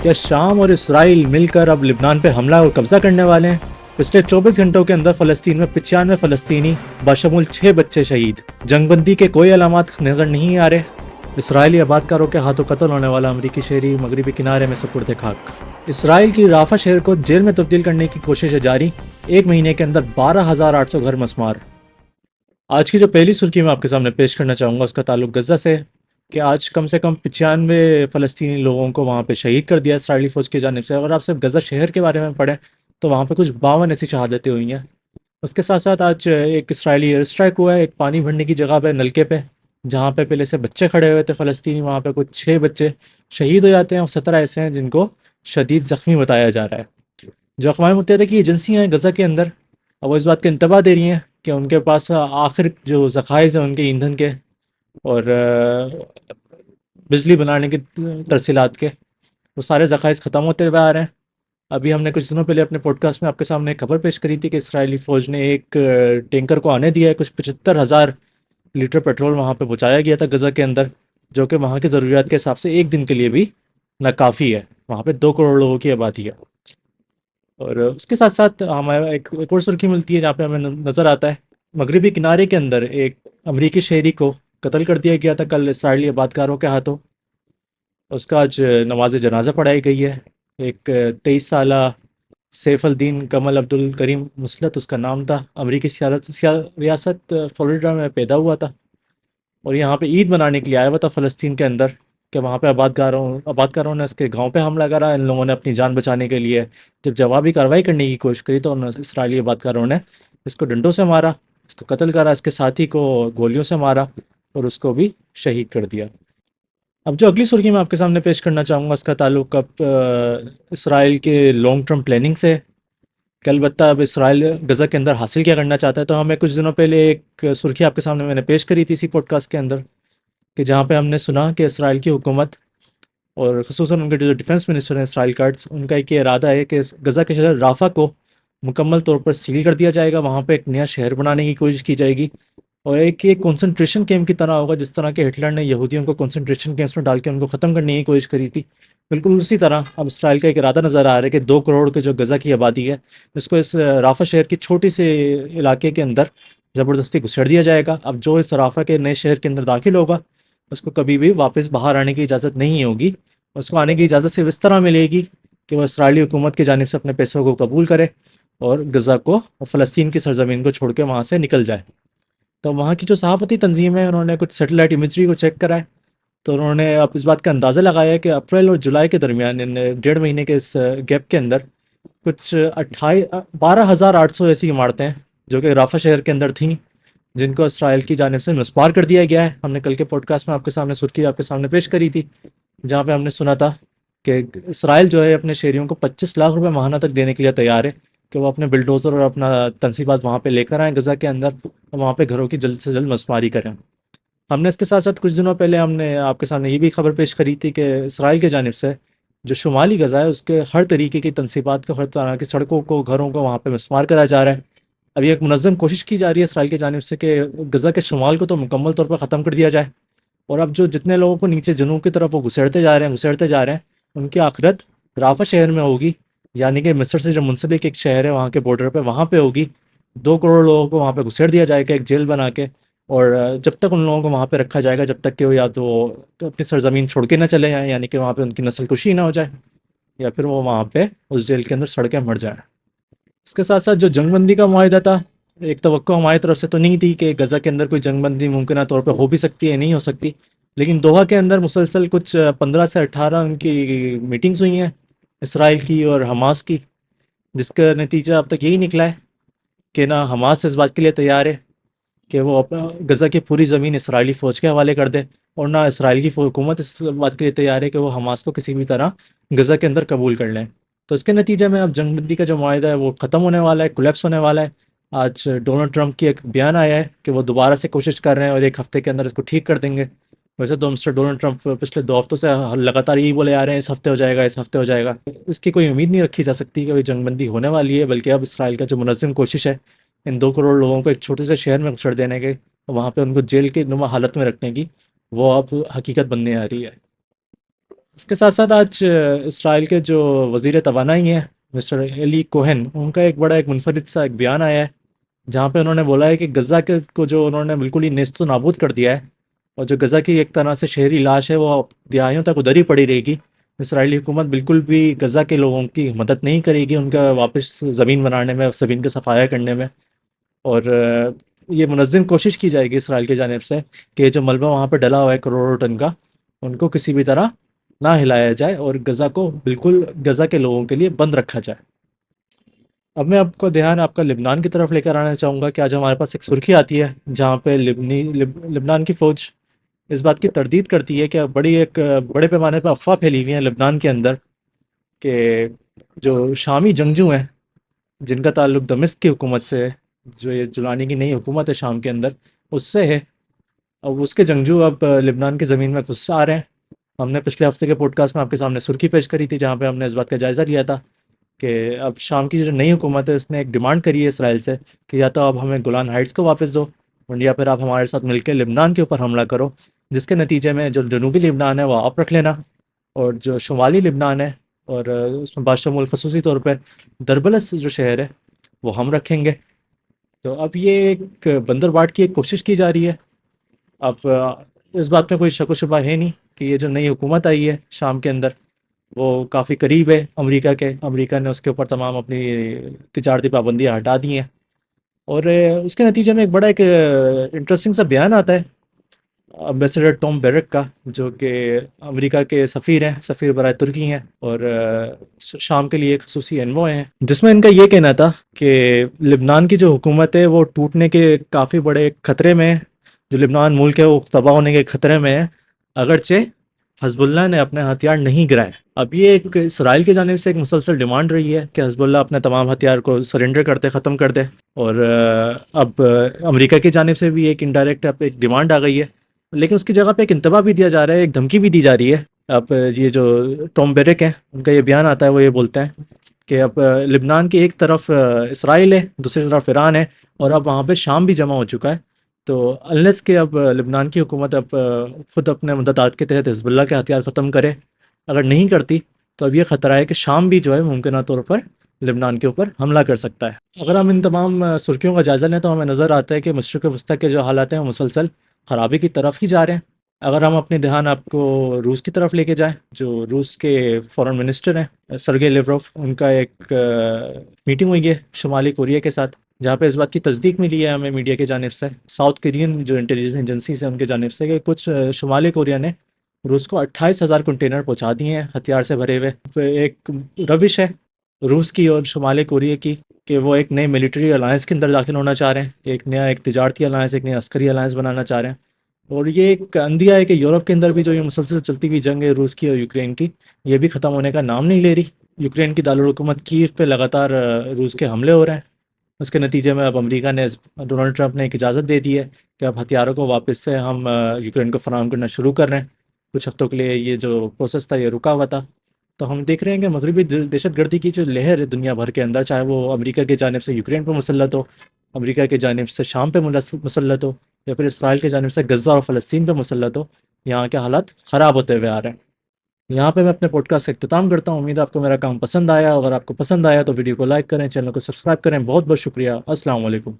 کیا شام اور اسرائیل مل کر اب لبنان پہ حملہ اور قبضہ کرنے والے ہیں؟ پچھلے 24 گھنٹوں کے اندر فلسطین میں 95 فلسطینی بشمول 6 بچے شہید۔ جنگ بندی کے کوئی علامات نظر نہیں آ رہے۔ اسرائیلی آباد کاروں کے ہاتھوں قتل ہونے والا امریکی شہری مغربی کنارے میں سپرد خاک۔ اسرائیل کی رافع شہر کو جیل میں تبدیل کرنے کی کوششیں جاری، 1 مہینے کے اندر 12,800 گھر مسمار۔ آج کی جو پہلی سرخی میں آپ کے سامنے پیش کرنا چاہوں گا اس کا تعلق غزہ سے، کہ آج کم سے کم 95 فلسطینی لوگوں کو وہاں پہ شہید کر دیا اسرائیلی فوج کی جانب سے۔ اگر آپ صرف غزہ شہر کے بارے میں پڑھیں تو وہاں پہ کچھ 52 ایسی شہادتیں ہوئی ہیں۔ اس کے ساتھ ساتھ آج ایک اسرائیلی ایئر اسٹرائک ہوا ہے ایک پانی بھرنے کی جگہ پہ، نلکے پہ، جہاں پہ پہلے سے بچے کھڑے ہوئے تھے فلسطینی، وہاں پہ کچھ 6 بچے شہید ہو جاتے ہیں اور 17 ایسے ہیں جن کو شدید زخمی بتایا جا رہا ہے۔ جو اقوام متحدہ کی ایجنسیاں ہیں غزہ کے اندر، وہ اس بات کا انتباہ دے رہی ہیں کہ ان کے پاس آخر جو ذخائر ہیں ان کے ایندھن کے اور بجلی بنانے کے ترسیلات کے، وہ سارے ذخائر ختم ہوتے ہوئے آ رہے ہیں۔ ابھی ہم نے کچھ دنوں پہلے اپنے پوڈ کاسٹ میں آپ کے سامنے ایک خبر پیش کری تھی کہ اسرائیلی فوج نے ایک ٹینکر کو آنے دیا ہے، کچھ 75,000 لیٹر پیٹرول وہاں پہ پہنچایا گیا تھا غزہ کے اندر، جو کہ وہاں کی ضروریات کے حساب سے ایک دن کے لیے بھی ناکافی ہے۔ وہاں پہ 2 کروڑ لوگوں کی آبادی ہے۔ اور اس کے ساتھ ساتھ ہمیں ایک اور سرخی ملتی ہے جہاں پہ ہمیں نظر آتا ہے مغربی کنارے کے اندر ایک امریکی شہری کو قتل کر دیا گیا تھا کل اسرائیلی آبادکاروں کے ہاتھوں۔ اس کا آج نماز جنازہ پڑھائی گئی ہے۔ ایک 23 سالہ سیف الدین کمل عبد الکریم مسلط اس کا نام تھا، امریکی ریاست فلوریڈا میں پیدا ہوا تھا اور یہاں پہ عید منانے کے لیے آیا ہوا تھا فلسطین کے اندر، کہ وہاں پہ آبادکاروں نے اس کے گاؤں پہ حملہ کرا۔ ان لوگوں نے اپنی جان بچانے کے لیے جب جوابی کارروائی کرنے کی کوشش کری تو اسرائیلی آبادکاروں نے اس کو ڈنڈوں سے مارا، اس کو قتل کرا، اس کے ساتھی کو گولیوں سے مارا اور اس کو بھی شہید کر دیا۔ اب جو اگلی سرخی میں آپ کے سامنے پیش کرنا چاہوں گا اس کا تعلق اب اسرائیل کے لانگ ٹرم پلاننگ سے، کہ البتہ اب اسرائیل غزہ کے اندر حاصل کیا کرنا چاہتا ہے۔ تو ہمیں کچھ دنوں پہلے ایک سرخی آپ کے سامنے میں نے پیش کری تھی اسی پوڈ کاسٹ کے اندر، کہ جہاں پہ ہم نے سنا کہ اسرائیل کی حکومت اور خصوصاً ان کے جو ڈیفنس منسٹر ہیں اسرائیل کارڈز، ان کا ایک یہ ارادہ ہے کہ غزہ کے شہر رافع کو مکمل طور پر سیل کر دیا جائے گا، وہاں پہ ایک نیا شہر بنانے کی کوشش کی جائے گی اور ایک کنسنٹریشن کیمپ کی طرح ہوگا، جس طرح کہ ہٹلر نے یہودیوں کو کنسنٹریشن کیمپس میں ڈال کے ان کو ختم کرنے کی کوشش کری تھی۔ بالکل اسی طرح اب اسرائیل کا ایک ارادہ نظر آ رہا ہے کہ 2 کروڑ کے جو غزہ کی آبادی ہے اس کو اس رافع شہر کی چھوٹی سے علاقے کے اندر زبردستی گھسیڑ دیا جائے گا۔ اب جو اس رافع کے نئے شہر کے اندر داخل ہوگا اس کو کبھی بھی واپس باہر آنے کی اجازت نہیں ہوگی، اس کو آنے کی اجازت صرف اس طرح ملے گی کہ وہ اسرائیلی حکومت کی جانب سے اپنے پیسوں کو قبول کرے اور غزہ کو اور فلسطین کی سرزمین کو چھوڑ کے وہاں سے نکل جائے۔ تو وہاں کی جو صحافتی تنظیم ہے انہوں نے کچھ سیٹلائٹ امیجری کو چیک کرا ہے، تو انہوں نے اب اس بات کا اندازہ لگایا ہے کہ اپریل اور جولائی کے درمیان ان 1.5 مہینے کے اس گیپ کے اندر کچھ 12,800 ایسی عمارتیں ہیں جو کہ رافع شہر کے اندر تھیں، جن کو اسرائیل کی جانب سے مسمار کر دیا گیا ہے۔ ہم نے کل کے پوڈ کاسٹ میں آپ کے سامنے سرخی آپ کے سامنے پیش کری تھی، جہاں پہ ہم نے سنا تھا کہ اسرائیل جو ہے اپنے شہریوں کو 25 لاکھ روپے ماہانہ تک دینے کے لیے تیار ہے کہ وہ اپنے بلڈوزر اور اپنا تنصیبات وہاں پہ لے کر آئیں غزہ کے اندر اور وہاں پہ گھروں کی جلد سے جلد مسماری کریں۔ ہم نے اس کے ساتھ ساتھ کچھ دنوں پہلے ہم نے آپ کے سامنے یہ بھی خبر پیش کری تھی کہ اسرائیل کی جانب سے جو شمالی غزہ ہے اس کے ہر طریقے کی تنصیبات کو، ہر طرح کی سڑکوں کو، گھروں کو وہاں پہ مسمار کرا جا رہا ہے۔ ابھی ایک منظم کوشش کی جا رہی ہے اسرائیل کی جانب سے کہ غزہ کے شمال کو تو مکمل طور پر ختم کر دیا جائے، اور اب جو جتنے لوگوں کو نیچے جنوب کی طرف وہ گھسیڑتے جا رہے ہیں ان کی آخرت رافع شہر میں ہوگی، یعنی کہ مصر سے جو منسلک ایک شہر ہے وہاں کے بارڈر پہ، وہاں پہ ہوگی۔ 2 کروڑ لوگوں کو وہاں پہ گھسیڑ دیا جائے گا ایک جیل بنا کے، اور جب تک ان لوگوں کو وہاں پہ رکھا جائے گا جب تک کہ وہ یا تو اپنی سرزمین چھوڑ کے نہ چلے جائیں، یعنی کہ وہاں پہ ان کی نسل کشی نہ ہو جائے، یا پھر وہ وہاں پہ اس جیل کے اندر سڑکیں مر جائیں۔ اس کے ساتھ ساتھ جو جنگ بندی کا معاہدہ تھا، ایک توقع ہماری طرف سے تو نہیں تھی کہ غزہ کے اندر کوئی جنگ بندی ممکنہ طور پہ ہو بھی سکتی ہے، نہیں ہو سکتی، لیکن دوحہ کے اندر مسلسل کچھ 15 سے 18 ان کی میٹنگز ہوئی ہیں اسرائیل کی اور حماس کی، جس کا نتیجہ اب تک یہی نکلا ہے کہ نہ حماس اس بات کے لیے تیار ہے کہ وہ اپنا غزہ کی پوری زمین اسرائیلی فوج کے حوالے کر دے، اور نہ اسرائیل کی حکومت اس بات کے لیے تیار ہے کہ وہ حماس کو کسی بھی طرح غزہ کے اندر قبول کر لیں۔ تو اس کے نتیجے میں اب جنگ بندی کا جو معاہدہ ہے وہ ختم ہونے والا ہے، کولیپس ہونے والا ہے۔ آج ڈونلڈ ٹرمپ کی ایک بیان آیا ہے کہ وہ دوبارہ سے کوشش کر رہے ہیں اور 1 ہفتے کے اندر اس کو ٹھیک کر دیں گے۔ ویسے تو مسٹر ڈونلڈ ٹرمپ پچھلے 2 ہفتوں سے لگاتار یہی بولے آ رہے ہیں اس ہفتے ہو جائے گا، اس ہفتے ہو جائے گا۔ اس کی کوئی امید نہیں رکھی جا سکتی کہ وہ جنگ بندی ہونے والی ہے، بلکہ اب اسرائیل کا جو منظم کوشش ہے ان 2 کروڑ لوگوں کو ایک چھوٹے سے شہر میں گھسیڑ دینے کے، وہاں پہ ان کو جیل کی نما حالت میں رکھنے کی، وہ اب حقیقت بننے آ رہی ہے۔ اس کے ساتھ ساتھ آج اسرائیل کے جو وزیر توانائی ہیں مسٹر ایلی کوہن، ان کا ایک بڑا ایک منفرد سا ایک بیان آیا ہے، جہاں پہ انہوں نے بولا ہے کہ غزہ کے کو جو انہوں نے بالکل ہی نیست و نابود کر دیا ہے، اور جو غزہ کی ایک طرح سے شہری لاش ہے وہ اب دہائیوں تک ادھر ہی پڑی رہے گی۔ اسرائیلی حکومت بالکل بھی غزہ کے لوگوں کی مدد نہیں کرے گی ان کا واپس زمین بنانے میں، زمین کا صفایا کرنے میں، اور یہ منظم کوشش کی جائے گی اسرائیل کی جانب سے کہ جو ملبہ وہاں پہ ڈلا ہوا ہے کروڑوں ٹن کا، ان کو کسی بھی طرح نہ ہلایا جائے اور غزہ کو بالکل غزہ کے لوگوں کے لیے بند رکھا جائے۔ اب میں آپ کو دھیان آپ کا لبنان کی طرف لے کر آنا چاہوں گا کہ آج ہمارے پاس ایک سرخی آتی ہے جہاں پہ لبنان کی فوج اس بات کی تردید کرتی ہے کہ بڑے پیمانے پہ افواہ پھیلی ہوئی ہیں لبنان کے اندر کہ جو شامی جنگجو ہیں جن کا تعلق دمشق کی حکومت سے ہے، جو یہ جولانی کی نئی حکومت ہے شام کے اندر، اس سے ہے، اب اس کے جنگجو اب لبنان کی زمین میں گھس آ رہے ہیں۔ ہم نے پچھلے ہفتے کے پوڈ کاسٹ میں آپ کے سامنے سرخی پیش کری تھی جہاں پہ ہم نے اس بات کا جائزہ لیا تھا کہ اب شام کی جو نئی حکومت ہے اس نے ایک ڈیمانڈ کری ہے اسرائیل سے کہ یا تو اب ہمیں گولان ہائٹس کو واپس دو، اور یا پھر آپ ہمارے ساتھ مل کے لبنان کے اوپر حملہ کرو، جس کے نتیجے میں جو جنوبی لبنان ہے وہ آپ رکھ لینا، اور جو شمالی لبنان ہے اور اس میں باشمول خصوصی طور پہ دربلس جو شہر ہے وہ ہم رکھیں گے۔ تو اب یہ ایک بندر باٹ کی ایک کوشش کی جا رہی ہے۔ اب اس بات میں کوئی شک و شبہ ہے نہیں کہ یہ جو نئی حکومت آئی ہے شام کے اندر وہ کافی قریب ہے امریکہ کے، امریکہ نے اس کے اوپر تمام اپنی تجارتی پابندیاں ہٹا دی ہیں، اور اس کے نتیجے میں ایک بڑا ایک انٹرسٹنگ سا بیان آتا ہے امبیسڈر ٹام بیرک کا، جو کہ امریکہ کے سفیر ہیں، سفیر برائے ترکی ہیں، اور شام کے لیے ایک خصوصی انوائے ہیں، جس میں ان کا یہ کہنا تھا کہ لبنان کی جو حکومت ہے وہ ٹوٹنے کے کافی بڑے خطرے میں ہے، جو لبنان ملک ہے وہ تباہ ہونے کے خطرے میں ہے، اگرچہ حزب اللہ نے اپنے ہتھیار نہیں گرائے۔ اب یہ ایک اسرائیل کی جانب سے ایک مسلسل ڈیمانڈ رہی ہے کہ حزب اللہ اپنے تمام ہتھیار کو سرنڈر کرتے ختم کر دے، اور اب امریکہ کی جانب سے بھی ایک انڈائریکٹ اب ایک ڈیمانڈ آ گئی ہے، لیکن اس کی جگہ پہ ایک انتباہ بھی دیا جا رہا ہے، ایک دھمکی بھی دی جا رہی ہے۔ اب یہ جو ٹام بیرک ہیں ان کا یہ بیان آتا ہے، وہ یہ بولتے ہیں کہ اب لبنان کی ایک طرف اسرائیل ہے، دوسری طرف ایران ہے، اور اب وہاں پہ شام بھی جمع ہو چکا ہے، تو النس کہ اب لبنان کی حکومت اب خود اپنے مددات کے تحت حزب اللہ کے ہتھیار ختم کرے، اگر نہیں کرتی تو اب یہ خطرہ ہے کہ شام بھی جو ہے ممکنہ طور پر لبنان کے اوپر حملہ کر سکتا ہے۔ اگر ہم ان تمام سرخیوں کا جائزہ لیں تو ہمیں نظر آتا ہے کہ مشرق وسطیٰ کے جو حالات ہیں وہ مسلسل خرابی کی طرف ہی جا رہے ہیں۔ اگر ہم اپنے دھیان آپ کو روس کی طرف لے کے جائیں، جو روس کے فورن منسٹر ہیں سرگے لیوروف، ان کا ایک میٹنگ ہوئی ہے شمالی کوریا کے ساتھ، جہاں پہ اس بات کی تصدیق ملی ہے ہمیں میڈیا کی جانب سے، ساؤتھ کورین جو انٹیلیجنس ایجنسیز ہیں ان کی جانب سے، کہ کچھ شمالی کوریا نے روس کو 28,000 کنٹینر پہنچا دیے ہیں ہتھیار سے بھرے ہوئے۔ ایک روش ہے روس کی اور شمالی کوریا کی کہ وہ ایک نئے ملٹری الائنس کے اندر داخل ہونا چاہ رہے ہیں، ایک نیا ایک تجارتی الائنس، ایک نیا عسکری الائنس بنانا چاہ رہے ہیں، اور یہ ایک اندھیا ہے کہ یورپ کے اندر بھی جو یہ مسلسل چلتی ہوئی جنگ ہے روس کی اور یوکرین کی، یہ بھی ختم ہونے کا نام نہیں لے رہی۔ یوکرین کی دارالحکومت کیف پہ لگاتار روس کے حملے ہو رہے ہیں، اس کے نتیجے میں اب امریکہ نے، ڈونلڈ ٹرمپ نے ایک اجازت دے دی ہے کہ اب ہتھیاروں کو واپس سے ہم یوکرین کو فراہم کرنا شروع کر رہے ہیں۔ کچھ ہفتوں کے لیے یہ جو پروسیس تھا یہ رکا ہوا تھا، تو ہم دیکھ رہے ہیں کہ مغربی دہشت گردی کی جو لہر ہے دنیا بھر کے اندر، چاہے وہ امریکہ کی جانب سے یوکرین پہ مسلط ہو، امریکہ کی جانب سے شام پہ مسلط ہو، یا پھر اسرائیل کی جانب سے غزہ اور فلسطین پہ مسلط ہو، یہاں کے حالات خراب ہوتے ہوئے آ رہے ہیں۔ یہاں پہ میں اپنے پوڈ کاسٹ کا اختتام کرتا ہوں۔ امید ہے آپ کو میرا کام پسند آیا، اگر آپ کو پسند آیا تو ویڈیو کو لائک کریں، چینل کو سبسکرائب کریں۔ بہت بہت شکریہ، السلام علیکم۔